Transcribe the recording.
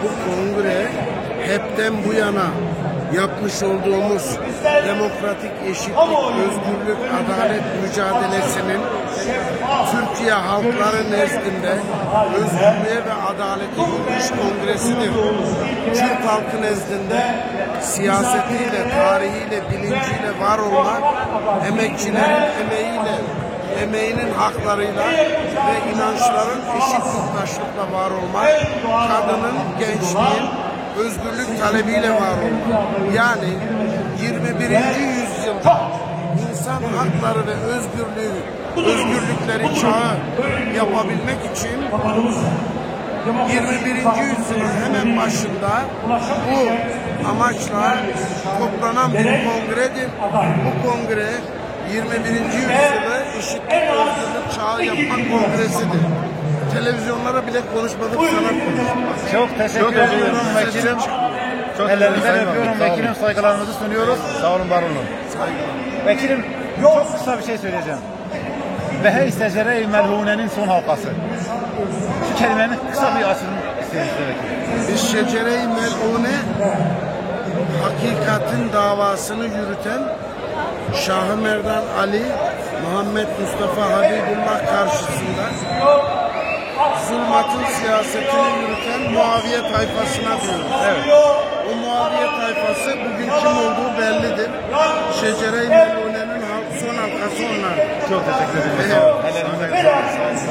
bu kongre hepten bu yana yapmış olduğumuz demokratik eşitlik, özgürlük, adalet mücadelesinin Türkiye halkları nezdinde özgürlüğe ve adalete yürüyüş kongresidir. Türk halkı nezdinde siyasetiyle, tarihiyle, bilinciyle var olmak, emekçilerin emeğiyle, emeğinin haklarıyla ve inançların eşit yurttaşlıkla var olmak, kadının, gençliğin özgürlük talebiyle var olmak. Yani 21. yüzyılda insan hakları ve özgürlükleri çağı yapabilmek için 21. yüzyılın hemen başında bu amaçla toplanan bir kongredir. Bu kongre 21. yüzyılı eşitlik özgürlük çağı yapmak kongresidir. Televizyonlara bile konuşmadık, sanat konuşmak. Çok teşekkür ediyorum vekilim. Ellerinden öpüyorum vekilim, saygılarımızı sunuyoruz. Sağ olun, var olun. Vekilim, çok kısa bir şey söyleyeceğim. Ve hey secere-i melhunenin son halkası. Şu kelimenin kısa bir açılımı istiyoruz vekilim. Biz şecere-i melhune, hakikatin davasını yürüten Şah-ı Merdan Ali, Muhammed Mustafa Habibullah karşısında zulmatın siyasetini yürüten Muaviye tayfasına diyoruz. Evet. O Muaviye tayfası bugün kim olduğu bellidir. Şecere-i melhunenin son halkası onlar. Çok teşekkür ederim.